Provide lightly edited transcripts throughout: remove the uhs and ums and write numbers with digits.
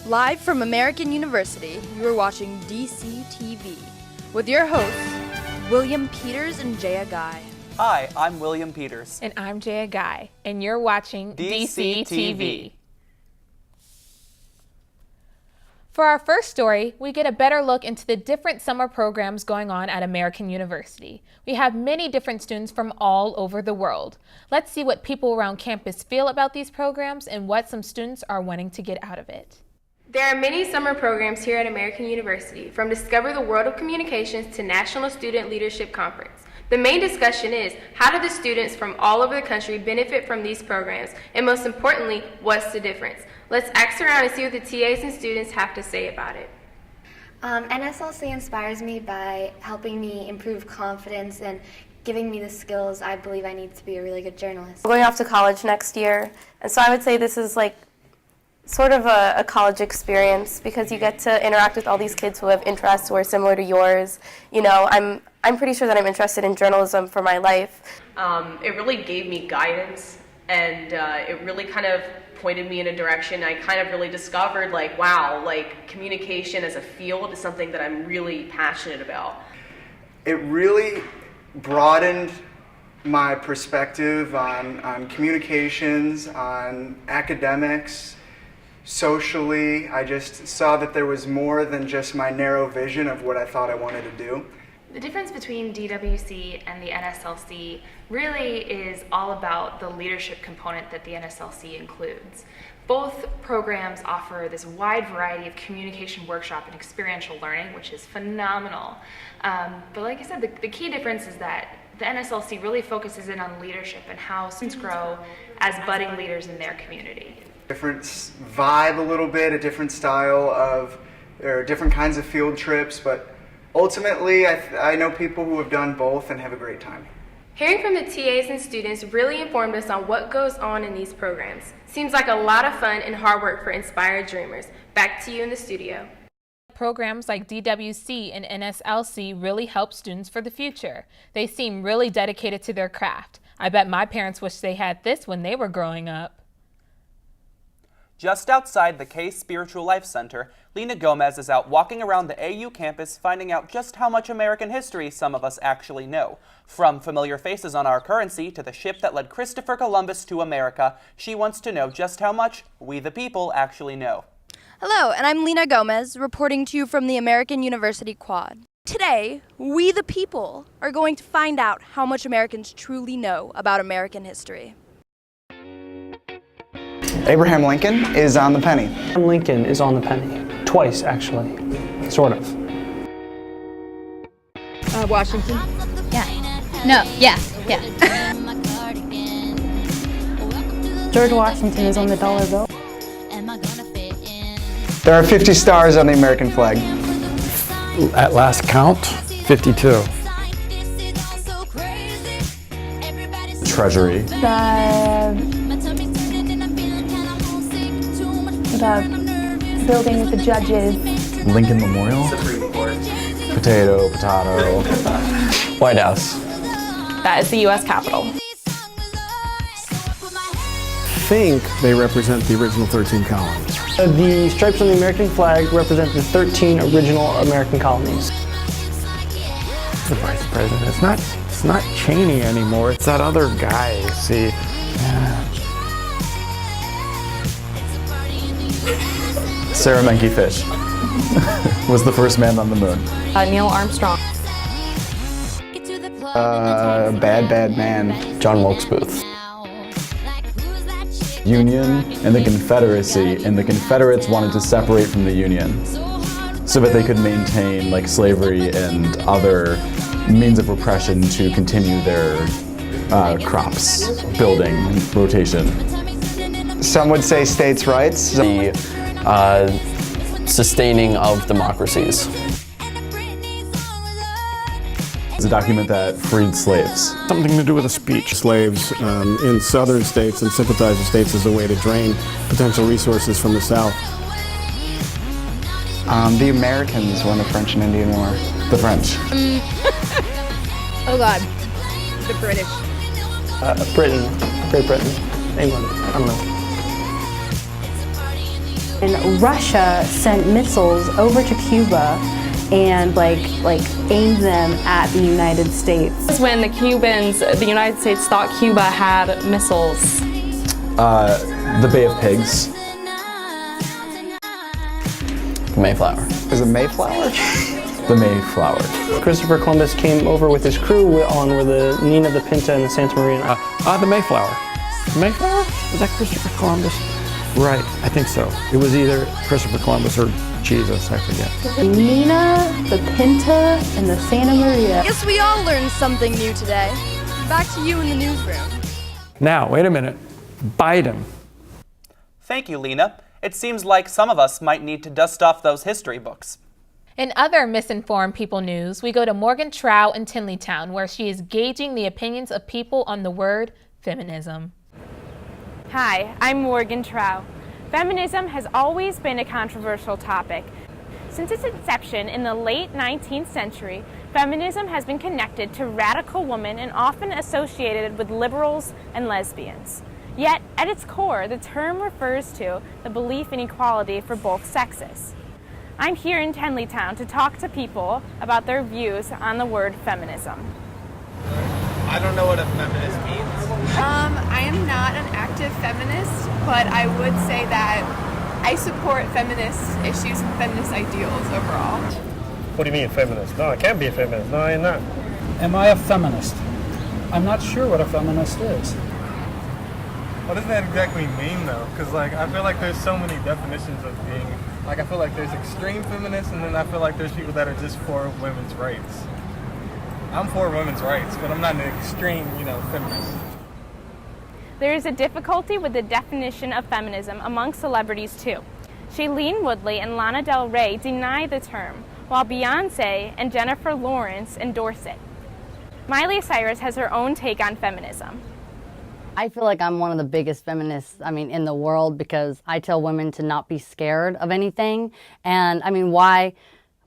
Live from American University, you are watching DCTV with your hosts, William Peters and Jaya Guy. Hi, I'm William Peters. And I'm Jaya Guy, and you're watching DCTV. For our first story, we get a better look into the different summer programs going on at American University. We have many different students from all over the world. Let's see what people around campus feel about these programs and what some students are wanting to get out of it. There are many summer programs here at American University, from Discover the World of Communications to National Student Leadership Conference. The main discussion is, how do the students from all over the country benefit from these programs? And most importantly, what's the difference? Let's ask around and see what the TAs and students have to say about it. NSLC inspires me by helping me improve confidence and giving me the skills I believe I need to be a really good journalist. I'm going off to college next year, and so I would say this is like sort of a college experience because you get to interact with all these kids who have interests who are similar to yours. You know, I'm pretty sure that I'm interested in journalism for my life. It really gave me guidance, and it really kind of pointed me in a direction. I kind of really discovered, like, wow, like communication as a field is something that I'm really passionate about. It really broadened my perspective on communications, on academics, socially. I just saw that there was more than just my narrow vision of what I thought I wanted to do. The difference between DWC and the NSLC really is all about the leadership component that the NSLC includes. Both programs offer this wide variety of communication workshop and experiential learning, which is phenomenal. But like I said, the key difference is that the NSLC really focuses in on leadership and how students grow as budding leaders in their community. Different vibe a little bit, a different style of, or different kinds of field trips, but ultimately I know people who have done both and have a great time. Hearing from the TAs and students really informed us on what goes on in these programs. Seems like a lot of fun and hard work for inspired dreamers. Back to you in the studio. Programs like DWC and NSLC really help students for the future. They seem really dedicated to their craft. I bet my parents wish they had this when they were growing up. Just outside the Case Spiritual Life Center, Lena Gomez is out walking around the AU campus finding out just how much American history some of us actually know. From familiar faces on our currency to the ship that led Christopher Columbus to America, she wants to know just how much we the people actually know. Hello, and I'm Lena Gomez, reporting to you from the American University Quad. Today, we the people are going to find out how much Americans truly know about American history. Abraham Lincoln is on the penny. Lincoln is on the penny. Twice, actually. Sort of. Washington? Yeah. No, yeah. George Washington is on the dollar bill. There are 50 stars on the American flag. At last count, 52. Treasury. The building with the judges. Lincoln Memorial. Supreme Court. Potato. White House. That is the U.S. Capitol. I think they represent the original 13 colonies. The stripes on the American flag represent the 13 original American colonies. The vice president. It's not Cheney anymore. It's that other guy. See. Sarah Menke Fish was the first man on the moon. Neil Armstrong. Bad man. John Wilkes Booth. Union and the Confederacy, and the Confederates wanted to separate from the Union so that they could maintain like slavery and other means of repression to continue their crops building rotation. Some would say states' rights. The sustaining of democracies. It's a document that freed slaves. Something to do with a speech. Slaves in southern states and sympathizer states as a way to drain potential resources from the South. The Americans won the French and Indian War. The French. Oh God, the British. Britain, Great Britain, England, I don't know. And Russia sent missiles over to Cuba and like aimed them at the United States. When the United States thought Cuba had missiles. The Bay of Pigs. The Mayflower. Is it Mayflower? The Mayflower. Christopher Columbus came over with his crew were the Nina, the Pinta, and the Santa Maria. The Mayflower. The Mayflower? Was that Christopher Columbus? Right, I think so. It was either Christopher Columbus or Jesus, I forget. The Nina, the Pinta, and the Santa Maria. Guess we all learned something new today. Back to you in the newsroom. Now, wait a minute. Biden. Thank you, Lena. It seems like some of us might need to dust off those history books. In other misinformed people news, we go to Morgan Trow in Tinleytown, where she is gauging the opinions of people on the word feminism. Hi, I'm Morgan Trow. Feminism has always been a controversial topic. Since its inception in the late 19th century, feminism has been connected to radical women and often associated with liberals and lesbians. Yet, at its core, the term refers to the belief in equality for both sexes. I'm here in Tinleytown to talk to people about their views on the word feminism. I don't know what a feminist means. I am not an active feminist, but I would say that I support feminist issues and feminist ideals overall. What do you mean, feminist? No, I can't be a feminist. No, I am not. Am I a feminist? I'm not sure what a feminist is. What does that exactly mean, though? Because, I feel like there's so many definitions of being... I feel like there's extreme feminists, and then I feel like there's people that are just for women's rights. I'm for women's rights, but I'm not an extreme, feminist. There is a difficulty with the definition of feminism among celebrities, too. Shailene Woodley and Lana Del Rey deny the term, while Beyoncé and Jennifer Lawrence endorse it. Miley Cyrus has her own take on feminism. I feel like I'm one of the biggest feminists, in the world, because I tell women to not be scared of anything. And, why?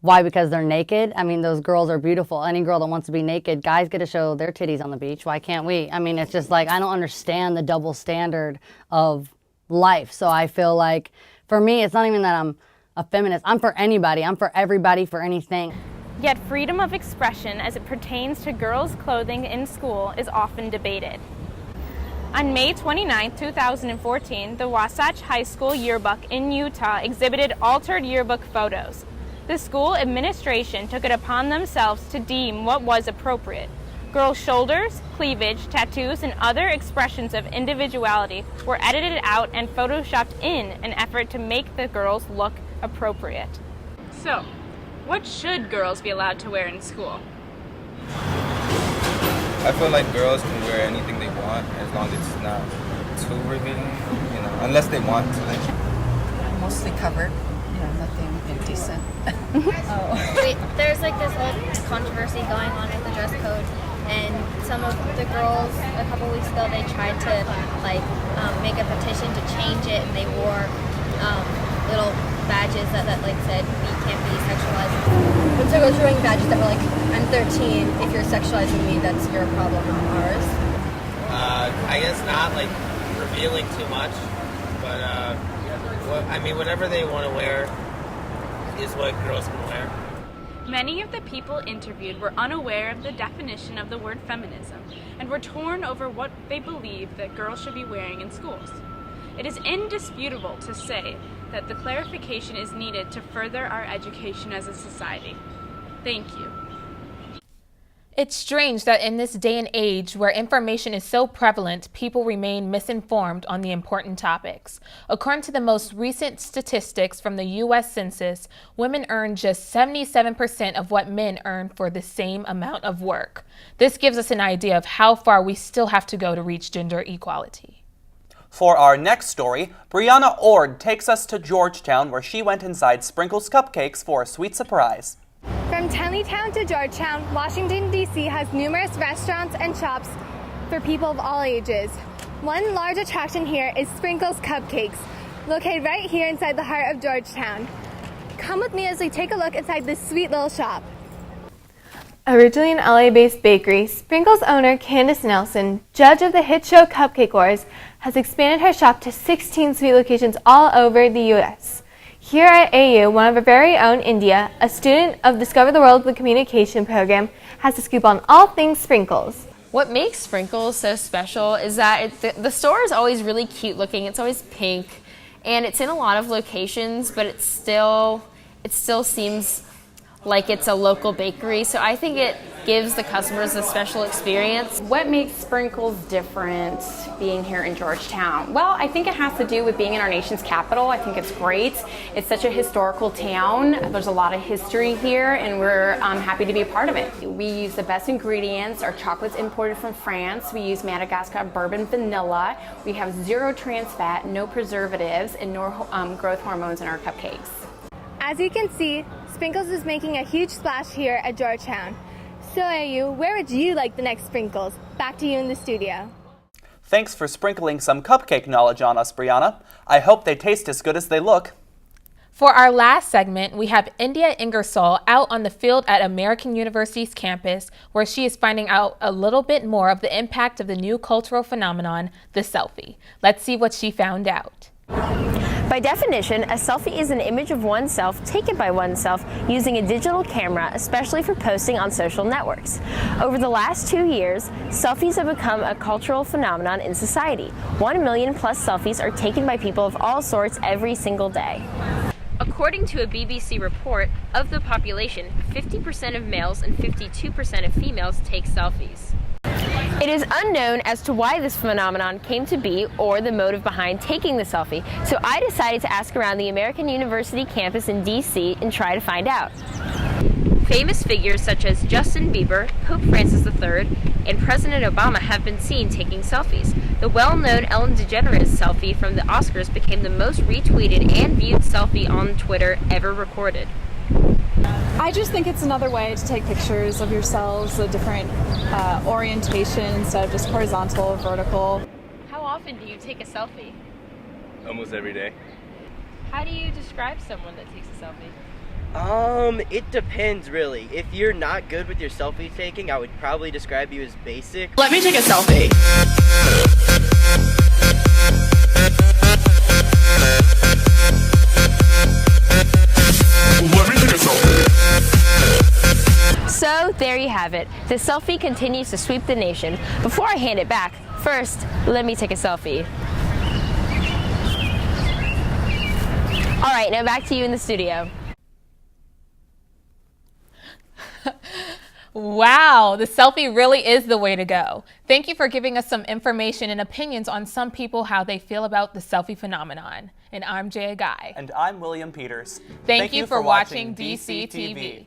Why? Because they're naked? Those girls are beautiful. Any girl that wants to be naked, guys get to show their titties on the beach. Why can't we? It's just I don't understand the double standard of life. So I feel like, for me, it's not even that I'm a feminist. I'm for anybody. I'm for everybody, for anything. Yet freedom of expression as it pertains to girls' clothing in school is often debated. On May 29, 2014, the Wasatch High School yearbook in Utah exhibited altered yearbook photos. The school administration took it upon themselves to deem what was appropriate. Girls' shoulders, cleavage, tattoos, and other expressions of individuality were edited out and photoshopped in an effort to make the girls look appropriate. So, what should girls be allowed to wear in school? I feel like girls can wear anything they want as long as it's not too revealing, unless they want to. Mostly covered, nothing indecent. Wait, there's this whole controversy going on with the dress code, and some of the girls a couple weeks ago they tried to make a petition to change it, and they wore little badges that said we can't be sexualized. But so girls were wearing badges that were I'm 13. If you're sexualizing me, that's your problem, not ours. I guess not revealing too much, but whatever they want to wear is what girls can wear. Many of the people interviewed were unaware of the definition of the word feminism and were torn over what they believe that girls should be wearing in schools. It is indisputable to say that the clarification is needed to further our education as a society. Thank you. It's strange that in this day and age where information is so prevalent, people remain misinformed on the important topics. According to the most recent statistics from the U.S. Census, women earn just 77% of what men earn for the same amount of work. This gives us an idea of how far we still have to go to reach gender equality. For our next story, Brianna Ord takes us to Georgetown, where she went inside Sprinkles Cupcakes for a sweet surprise. From Tinleytown to Georgetown, Washington, D.C. has numerous restaurants and shops for people of all ages. One large attraction here is Sprinkles Cupcakes, located right here inside the heart of Georgetown. Come with me as we take a look inside this sweet little shop. Originally an LA-based bakery, Sprinkles owner Candace Nelson, judge of the hit show Cupcake Wars, has expanded her shop to 16 sweet locations all over the U.S. Here at AU, one of our very own, India, a student of Discover the World with Communication program, has a scoop on all things sprinkles. What makes Sprinkles so special is that the store is always really cute looking. It's always pink, and it's in a lot of locations, but it still seems like it's a local bakery. So I think it gives the customers a special experience. What makes Sprinkles different being here in Georgetown? Well, I think it has to do with being in our nation's capital. I think it's great. It's such a historical town. There's a lot of history here, and we're happy to be a part of it. We use the best ingredients. Our chocolate's imported from France. We use Madagascar bourbon vanilla. We have 0 trans fat, no preservatives, and no growth hormones in our cupcakes. As you can see, Sprinkles is making a huge splash here at Georgetown. So AU, where would you like the next Sprinkles? Back to you in the studio. Thanks for sprinkling some cupcake knowledge on us, Brianna. I hope they taste as good as they look. For our last segment, we have India Ingersoll out on the field at American University's campus, where she is finding out a little bit more of the impact of the new cultural phenomenon, the selfie. Let's see what she found out. By definition, a selfie is an image of oneself taken by oneself using a digital camera, especially for posting on social networks. Over the last 2 years, selfies have become a cultural phenomenon in society. 1 million plus selfies are taken by people of all sorts every single day. According to a BBC report, of the population, 50% of males and 52% of females take selfies. It is unknown as to why this phenomenon came to be or the motive behind taking the selfie, so I decided to ask around the American University campus in DC and try to find out. Famous figures such as Justin Bieber, Pope Francis III, and President Obama have been seen taking selfies. The well-known Ellen DeGeneres selfie from the Oscars became the most retweeted and viewed selfie on Twitter ever recorded. I just think it's another way to take pictures of yourselves, a different orientation instead of just horizontal or vertical. How often do you take a selfie? Almost every day. How do you describe someone that takes a selfie? It depends really. If you're not good with your selfie taking, I would probably describe you as basic. Let me take a selfie. So there you have it. The selfie continues to sweep the nation. Before I hand it back, first, let me take a selfie. All right, now back to you in the studio. Wow, the selfie really is the way to go. Thank you for giving us some information and opinions on some people, how they feel about the selfie phenomenon. And I'm Jaya Guy. And I'm William Peters. Thank you for watching DCTV.